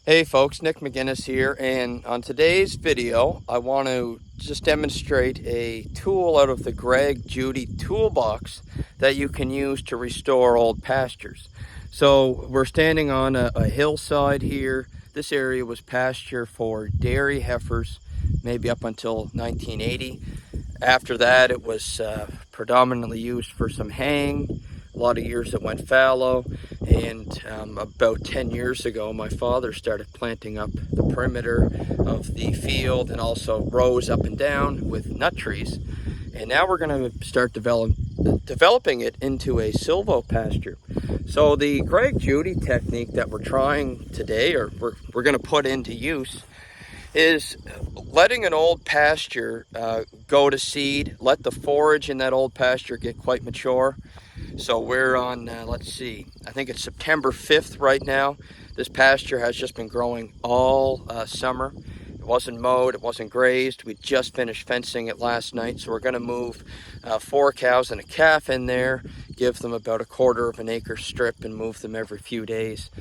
Hey folks, Nick McGinnis here, and on today's video I want to just demonstrate a tool out of the Greg Judy toolbox that you can use to restore old pastures. So we're standing on a hillside here. This area was pasture for dairy heifers maybe up until 1980. After that it was predominantly used for some haying. A lot of years it went fallow, and about 10 years ago my father started planting up the perimeter of the field and also rows up and down with nut trees. And now we're going to start developing it into a silvo pasture. So the Greg Judy technique that we're trying today, or we're going to put into use, is letting an old pasture go to seed, let the forage in that old pasture get quite mature. So we're on, let's see, I think it's September 5th right now. This pasture has just been growing all summer. It wasn't mowed, it wasn't grazed. We just finished fencing it last night. So we're going to move 4 cows and a calf in there, give them about a 1/4 of an acre strip and move them every few days.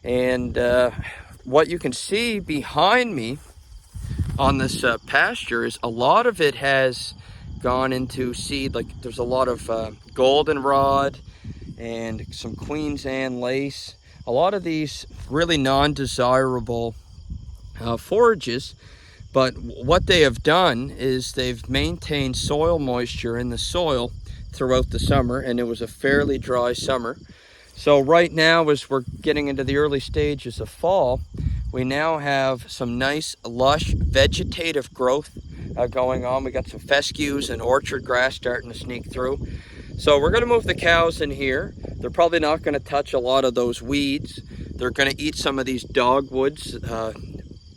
And what you can see behind me on this pasture is a lot of it has gone into seed. Like there's a lot of goldenrod and some Queen's Anne lace. A lot of these really non-desirable forages, but what they have done is they've maintained soil moisture in the soil throughout the summer, and it was a fairly dry summer. So right now, as we're getting into the early stages of fall, we now have some nice lush vegetative growth going on. We got some fescues and orchard grass starting to sneak through. So we're going to move the cows in here. They're probably not going to touch a lot of those weeds. They're going to eat some of these dogwoods,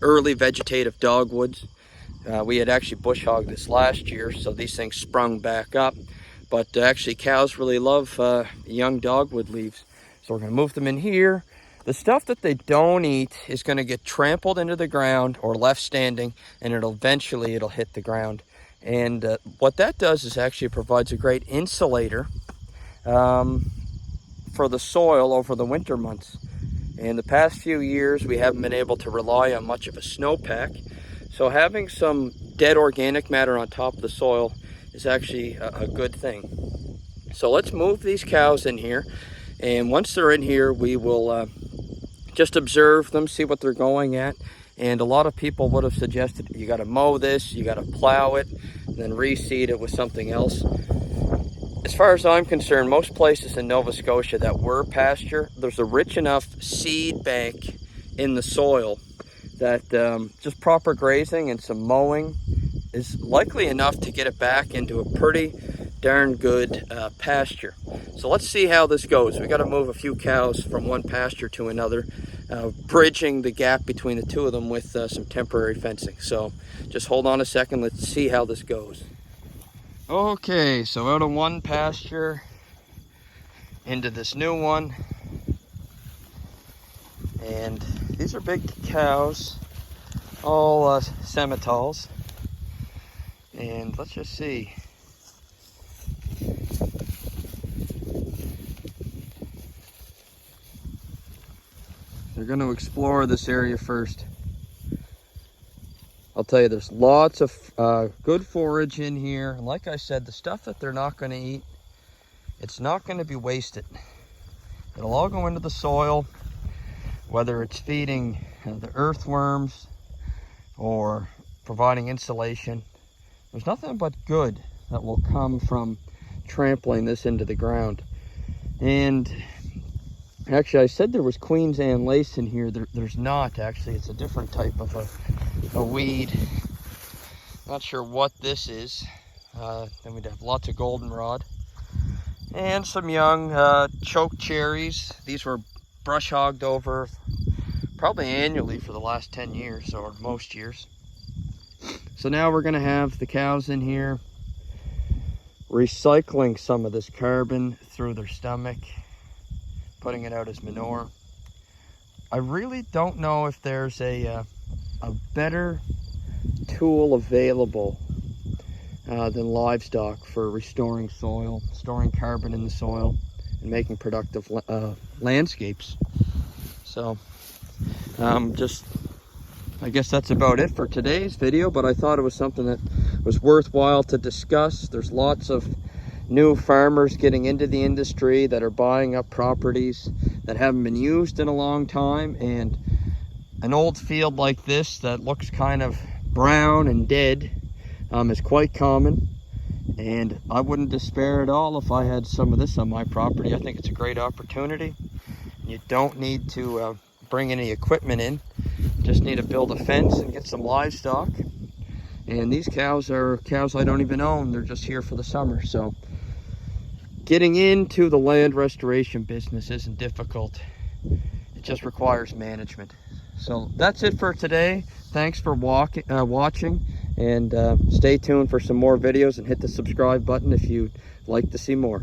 early vegetative dogwoods. We had actually bush hogged this last year, so these things sprung back up. But actually cows really love young dogwood leaves. So we're going to move them in here. The stuff that they don't eat is going to get trampled into the ground or left standing, and eventually it'll hit the ground. And what that does is actually provides a great insulator for the soil over the winter months. In the past few years, we haven't been able to rely on much of a snowpack. So having some dead organic matter on top of the soil is actually a good thing. So let's move these cows in here. And once they're in here, we will just observe them, see what they're going at. And a lot of people would have suggested you got to mow this, you got to plow it, and then reseed it with something else. As far as I'm concerned, most places in Nova Scotia that were pasture, there's a rich enough seed bank in the soil that just proper grazing and some mowing is likely enough to get it back into a pretty darn good pasture. So let's see how this goes. We got to move a few cows from one pasture to another, bridging the gap between the two of them with some temporary fencing. So just hold on a second. Let's see how this goes. Okay, so out of one pasture into this new one, and these are big cows, all Semitals. And let's just see. They're going to explore this area first. I'll tell you, there's lots of good forage in here. And like I said, the stuff that they're not going to eat, it's not going to be wasted. It'll all go into the soil, whether it's feeding the earthworms or providing insulation. There's nothing but good that will come from trampling this into the ground. And actually, I said there was Queen's Anne lace in here. There's not, actually. It's a different type of a weed. Not sure what this is. Then we'd have lots of goldenrod. And some young choke cherries. These were brush hogged over probably annually for the last 10 years, or most years. So now we're going to have the cows in here recycling some of this carbon through their stomach, putting it out as manure. I really don't know if there's a better tool available than livestock for restoring soil, storing carbon in the soil, and making productive landscapes. So I guess that's about it for today's video, but I thought it was something that was worthwhile to discuss. There's lots of new farmers getting into the industry that are buying up properties that haven't been used in a long time, and an old field like this that looks kind of brown and dead is quite common, and I wouldn't despair at all if I had some of this on my property. I think it's a great opportunity. You don't need to bring any equipment in, just need to build a fence and get some livestock. And these cows are cows I don't even own, they're just here for the summer. So getting into the land restoration business isn't difficult, it just requires management. So that's it for today. Thanks for watching, and stay tuned for some more videos, and hit the subscribe button if you'd like to see more.